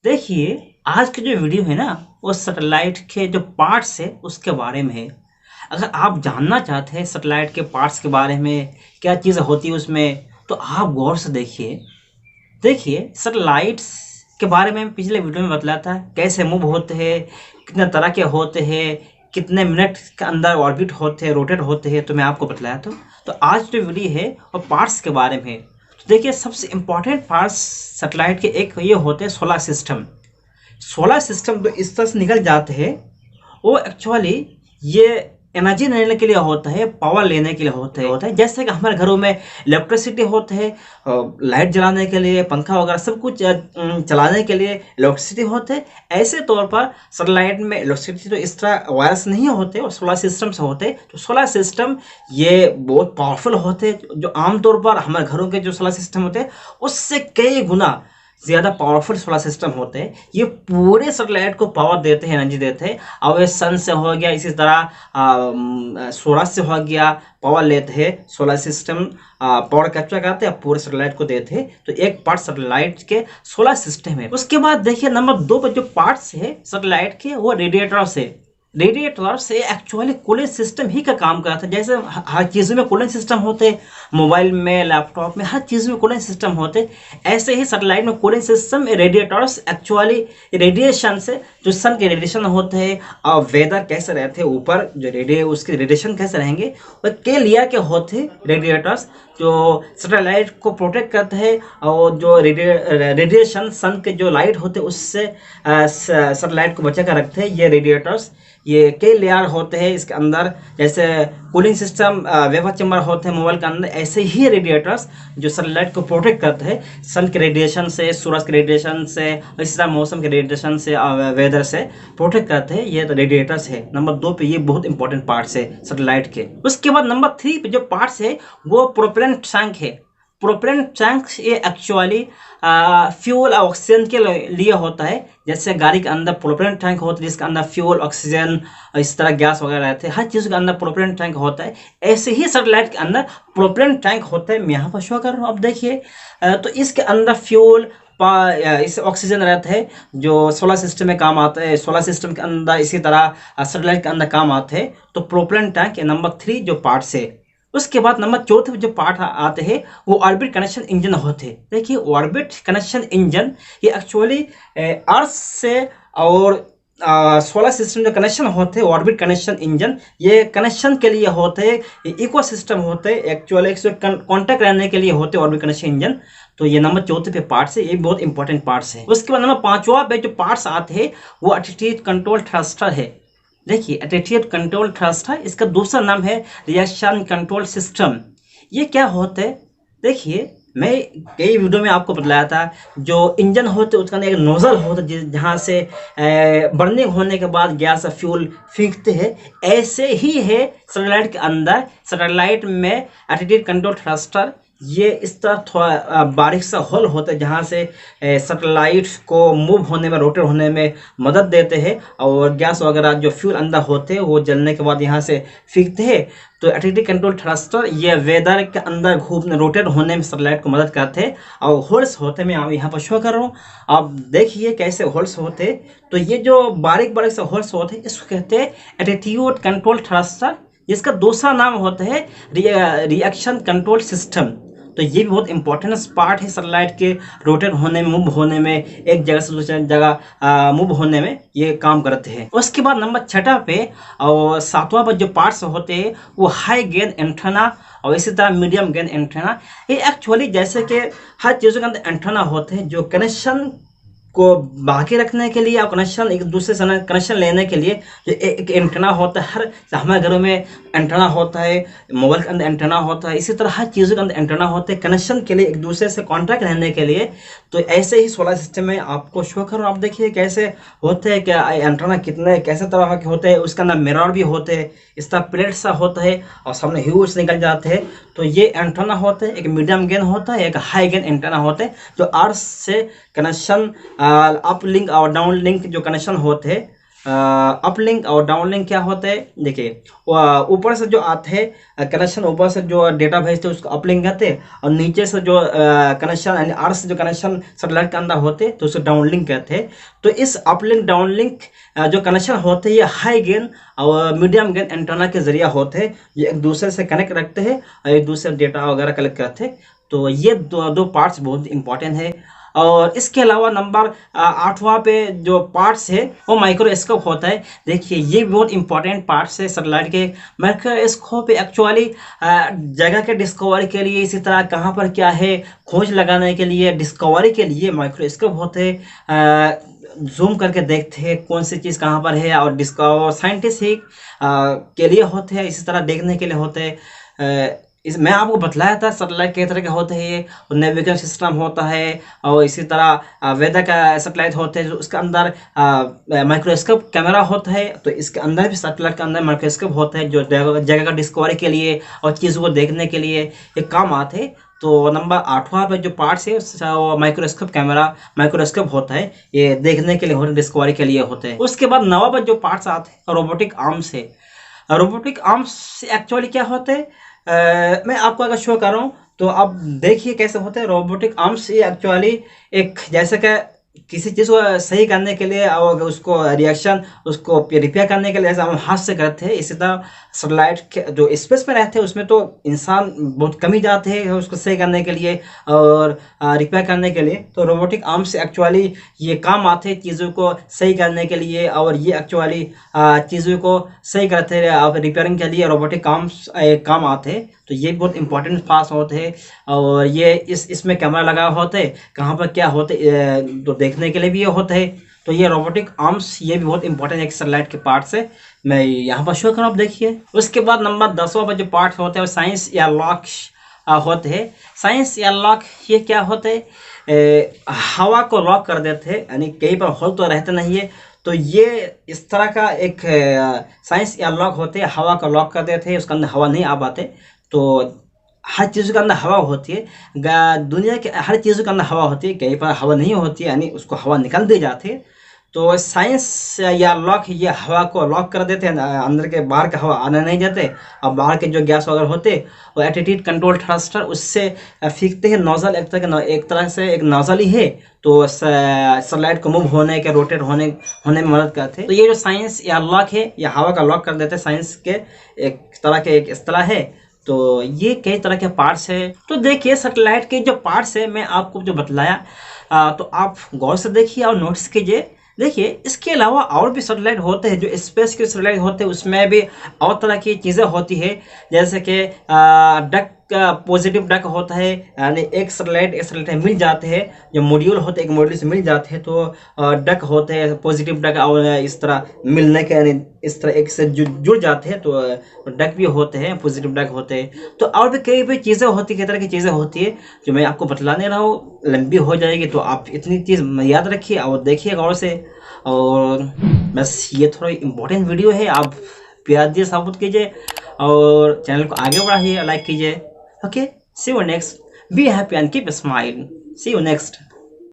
देखिए, आज की जो वीडियो है ना, वो सैटेलाइट के जो पार्ट्स है उसके बारे में है। अगर आप जानना चाहते हैं सैटेलाइट के पार्ट्स के बारे में, क्या चीज़ें होती है उसमें, तो आप गौर से देखिए। देखिए, सैटेलाइट्स के बारे में पिछले वीडियो में बतलाया था, कैसे मूव होते हैं, कितने तरह के होते हैं, कितने मिनट के अंदर ऑर्बिट होते हैं, रोटेट होते हैं, तो मैं आपको बतलाया था। तो आज जो वीडियो है वो पार्ट्स के बारे में है। तो देखिए, सबसे इम्पोर्टेंट पार्ट्स सैटेलाइट के एक ये होते हैं सोलर सिस्टम। सोलर सिस्टम जो इस तरह से निकल जाते हैं, वो एक्चुअली ये एनर्जी लेने के लिए होता है, पावर लेने के लिए होता है। जैसे कि हमारे घरों में इलेक्ट्रिसिटी होता है, लाइट जलाने के लिए, पंखा वगैरह सब कुछ चलाने के लिए इलेक्ट्रिसिटी होते है। ऐसे तौर पर सैटेलाइट में इलेक्ट्रिसिटी तो इस तरह वायर्स नहीं होते और सोलर सिस्टम से होते। तो सोलर सिस्टम ये बहुत पावरफुल होते हैं, जो आमतौर पर हमारे घरों के जो सोलर सिस्टम होते हैं उससे कई गुना ज़्यादा पावरफुल सोलर सिस्टम होते हैं। ये पूरे सैटेलाइट को पावर देते हैं, एनर्जी देते हैं। अब ये सन से हो गया, इसी तरह सूरज से हो गया, पावर लेते हैं। सोलर सिस्टम पावर कैप्चर करते हैं, पूरे सैटेलाइट को देते हैं। तो एक पार्ट सैटेलाइट के सोलर सिस्टम है। उसके बाद देखिए, नंबर 2 पर जो पार्ट्स है सैटेलाइट के, वो रेडिएटर से। रेडिएटर से एक्चुअली कूलिंग सिस्टम ही का काम करता है। जैसे हर चीज़ में कूलिंग सिस्टम होते, मोबाइल में, लैपटॉप में, हर चीज़ में कूलिंग सिस्टम होते। ऐसे ही सैटेलाइट में cooling system radiators actually radiation से, जो सन के रेडिएशन होते हैं और वेदर कैसे रहते हैं, ऊपर जो उसके रेडिएशन कैसे रहेंगे, और के लेयर के होते रेडिएटर्स जो सैटेलाइट को प्रोटेक्ट करते हैं। और जो रेडिएशन सन के जो लाइट होते हैं उससे सैटेलाइट को बचा कर रखते हैं। ये रेडिएटर्स ये कई लेयर होते हैं इसके अंदर। जैसे कूलिंग सिस्टम वेपर चैम्बर होते हैं मोबाइल के अंदर, ऐसे ही रेडिएटर्स जो सनलाइट को प्रोटेक्ट करते हैं सन के रेडिएशन से, सूरज के रेडिएशन से, इसी तरह मौसम के रेडिएशन से, वेदर से प्रोटेक्ट करते हैं। ये तो रेडिएटर्स है। नंबर 2 पे ये बहुत इंपॉर्टेंट पार्ट्स है सैटेलाइट के। उसके बाद नंबर 3 पे जो पार्ट्स है वो प्रोपेलेंट टैंक है। प्रोपेलेंट टैंक ये एक्चुअली फ्यूल और ऑक्सीजन के लिए होता है। जैसे गाड़ी के अंदर प्रोपेलेंट टैंक होता है जिसके अंदर फ्यूल, ऑक्सीजन, इस तरह गैस वगैरह रहते हैं। हर चीज़ के अंदर प्रोपेलेंट टैंक होता है। ऐसे ही सैटेलाइट के अंदर प्रोपेलेंट टैंक होता है। मैं यहाँ पर शो कर रहा हूँ, अब देखिए। तो इसके अंदर फ्यूल, इस ऑक्सीजन रहता है जो सोलर सिस्टम में काम आता है। सोलर सिस्टम के अंदर इसी तरह सैटेलाइट के अंदर काम आते हैं। तो प्रोपेलेंट टैंक नंबर 3 जो पार्ट्स है। उसके बाद नंबर 4 जो पार्ट आते हैं वो ऑर्बिट कनेक्शन इंजन होते हैं। देखिए, ऑर्बिट कनेक्शन इंजन ये एक्चुअली अर्थ से और सोलर सिस्टम जो कनेक्शन होते हैं, ऑर्बिट कनेक्शन इंजन ये कनेक्शन के लिए होते हैं। इकोसिस्टम होते हैं एक्चुअली, एक कॉन्टैक्ट रहने के लिए होते हैं ऑर्बिट कनेक्शन इंजन। तो ये नंबर 4 पे पार्ट्स है, ये बहुत इंपॉर्टेंट पार्ट्स है। उसके बाद नंबर 5वां पे जो पार्ट्स आते हैं वो एटीट्यूड कंट्रोल थ्रस्टर है। देखिए, एटीट्यूड कंट्रोल थ्रस्टर, इसका दूसरा नाम है रिएक्शन कंट्रोल सिस्टम। ये क्या होता है? देखिए, मैं कई वीडियो में आपको बतलाया था, जो इंजन होते उसका एक नोजल होता है जहाँ से बर्निंग होने के बाद गैस फ्यूल फेंकते हैं। ऐसे ही है सैटेलाइट के अंदर। सैटेलाइट में एटीट्यूड कंट्रोल थ्रस्टर ये इस तरह थोड़ा बारीक सा होल होता है जहाँ से सैटेलाइट को मूव होने में, रोटेट होने में मदद देते हैं। और गैस वगैरह जो फ्यूल अंदर होते हैं वो जलने के बाद यहाँ से फेंकते हैं। तो एटीट्यूड कंट्रोल थ्रस्टर ये वेदर के अंदर घूमने, रोटेट होने में सैटेलाइट को मदद करते हैं। और होल्स होते, मैं यहाँ पर शो कर रहा हूँ, आप देखिए कैसे होल्स होते। तो ये जो बारीक बारीक से होल्स होते हैं इसको कहते हैं एटीट्यूड कंट्रोल थ्रस्टर। इसका दूसरा नाम होता है रिएक्शन कंट्रोल सिस्टम। तो ये भी बहुत इंपॉर्टेंट पार्ट है सैटेलाइट के रोटेट होने में, मूव होने में, एक जगह से दूसरी जगह मूव होने में ये काम करते हैं। उसके बाद नंबर 6 पे और 7वां पर जो पार्ट्स होते हैं वो हाई गेन एंटेना और इसी तरह मीडियम गेन एंटेना। ये एक्चुअली जैसे कि हर चीज़ों के अंदर एंटेना होते हैं जो कनेक्शन को बाकी रखने के लिए और कनेक्शन एक दूसरे से कनेक्शन लेने के लिए जो एक एंटेना होता है। हर हमारे घरों में एंटेना होता है, मोबाइल के अंदर एंटेना होता है, इसी तरह हर चीज़ों के अंदर एंटेना होते हैं कनेक्शन के लिए, एक दूसरे से कांटेक्ट रहने के लिए। तो ऐसे ही सोलर सिस्टम में आपको शो करो, आप देखिए कैसे होते हैं, क्या एंटेना कितने कैसे तरह के होते हैं। उसके अंदर मिरर भी होते हैं, इस तरह प्लेट सा होता है और सामने ह्यूज निकल जाते हैं। तो ये एंटेना होते हैं, एक मीडियम गेन होता है, एक हाई गेन एंटेना होते हैं जो अर्थ से कनेक्शन अप लिंक और डाउन लिंक जो कनेक्शन होते हैं अपलिंक और डाउनलिंक क्या होता है, देखिए ऊपर से जो आते हैं कनेक्शन, ऊपर से जो डेटा भेजते हैं उसको अपलिंक कहते हैं, और नीचे से जो कनेक्शन यानी अर्थ से जो कनेक्शन सैटेलाइट के अंदर होते हैं तो उसको डाउनलिंक कहते हैं। तो इस अपलिंक डाउनलिंक जो कनेक्शन होते हैं ये हाई गेन और मीडियम गेन एंटेना के जरिए होते हैं, ये एक दूसरे से कनेक्ट रखते हैं और एक दूसरे डेटा वगैरह कलेक्ट करते हैं। तो ये दो पार्ट्स बहुत इंपॉर्टेंट है। और इसके अलावा नंबर 8वां पे जो पार्ट्स है वो माइक्रोस्कोप होता है। देखिए ये बहुत इंपॉर्टेंट पार्ट्स है सैटेलाइट के। माइक्रोस्कोप एक्चुअली जगह के डिस्कवरी के लिए, इसी तरह कहाँ पर क्या है खोज लगाने के लिए, डिस्कवरी के लिए माइक्रोस्कोप होते हैं। जूम करके देखते हैं कौन सी चीज़ कहाँ पर है, और डिस्कवर साइंटिस्ट ही के लिए होते हैं, इसी तरह देखने के लिए होते हैं। इस मैं आपको बतलाया था सैटेलाइट किस तरह के होते हैं, ये नेविगेशन सिस्टम होता है, और इसी तरह वेदर का सैटेलाइट होते हैं जो उसके अंदर माइक्रोस्कोप कैमरा होता है। तो इसके अंदर भी सैटेलाइट के अंदर माइक्रोस्कोप होता है जो जगह का डिस्कवरी के लिए और चीज़ों को देखने के लिए ये काम आते हैं। तो नंबर 8वां पे जो पार्ट्स है वो माइक्रोस्कोप कैमरा माइक्रोस्कोप होता है, ये देखने के लिए होते हैं, डिस्कवरी के लिए होते हैं। उसके बाद 9वां पे जो पार्ट्स आते हैं रोबोटिक आर्म्स है। रोबोटिक आर्म्स एक्चुअली क्या होते हैं, मैं आपको अगर शो कर रहा हूँ तो आप देखिए कैसे होते हैं रोबोटिक आर्म्स। ये एक्चुअली एक जैसे कि किसी चीज़ को सही करने के लिए और उसको रिएक्शन उसको रिपेयर करने के लिए जैसे हम हाथ से करते हैं, इसी तरह सैटेलाइट के जो स्पेस में रहते हैं उसमें तो इंसान बहुत कम ही जाते हैं उसको सही करने के लिए और रिपेयर करने के लिए। तो रोबोटिक आर्म्स एक्चुअली ये काम आते हैं चीज़ों को सही करने के लिए, और ये एक्चुअली चीज़ों को सही करते हैं और रिपेयरिंग के लिए रोबोटिक आर्म्स काम आते हैं। तो ये बहुत इंपॉर्टेंट पार्ट्स होते हैं, और ये इसमें कैमरा लगा होता है कहाँ पर क्या होते तो देखने के लिए भी ये होता है। तो ये रोबोटिक आर्म्स ये भी बहुत इंपॉर्टेंट एक सैटेलाइट के पार्ट्स है, मैं यहाँ पर शो करूँ आप देखिए। उसके बाद नंबर 10वां पर जो पार्ट होते हैं वो साइंस या लॉक होते हैं। साइंस या लॉक ये क्या होते हैं, हवा को लॉक कर देते हैं, यानी कहीं पर होल तो रहते नहीं है, तो ये इस तरह का एक साइंस या लॉक होते हैं, हवा को लॉक कर देते हैं, उसके अंदर हवा नहीं आ पाते। तो हर चीज़ के अंदर हवा होती है, दुनिया के हर चीज़ के अंदर हवा होती है, कहीं पर हवा नहीं होती है यानी उसको हवा निकाल दी जाती है। तो साइंस या लॉक ये हवा को लॉक कर देते हैं, अंदर के बाहर का हवा आने नहीं देते, और बाहर के जो गैस वगैरह होते वो एटीट्यूड कंट्रोल थ्रस्टर उससे फीकते हैं। नोजल एक तरह से एक नोजल ही है, तो सैटेलाइट को मूव होने के रोटेट होने में मदद करते हैं। तो ये जो साइंस या लॉक है ये हवा का लॉक कर देते हैं, साइंस के एक तरह के एक इस तरह है। तो ये कई तरह के पार्ट्स है। तो देखिए सैटेलाइट के जो पार्ट्स है मैं आपको जो बतलाया तो आप गौर से देखिए और नोटिस कीजिए। देखिए इसके अलावा और भी सैटेलाइट होते हैं जो स्पेस के सैटेलाइट होते हैं, उसमें भी और तरह की चीज़ें होती है, जैसे कि डक पॉजिटिव डक होता है, यानी एक सैटेलाइट मिल जाते हैं, जो मॉड्यूल होते हैं एक मॉड्यूल से मिल जाते हैं तो डक होते हैं पॉजिटिव डक, और इस तरह मिलने के यानी इस तरह एक से जुड़ जाते हैं तो डक भी होते हैं, पॉजिटिव डक होते हैं। तो और भी कई भी चीज़ें होती है, कई तरह की चीज़ें होती है जो मैं आपको बतलाने रहा हूँ, लंबी हो जाएगी, तो आप इतनी चीज़ याद रखिए और देखिए गौर से। और बस ये थोड़ा इम्पोर्टेंट वीडियो है, आप प्यार दिए सपोर्ट कीजिए और चैनल को आगे बढ़ाइए, लाइक कीजिए। Okay, see you next, be happy and keep smile, see you next.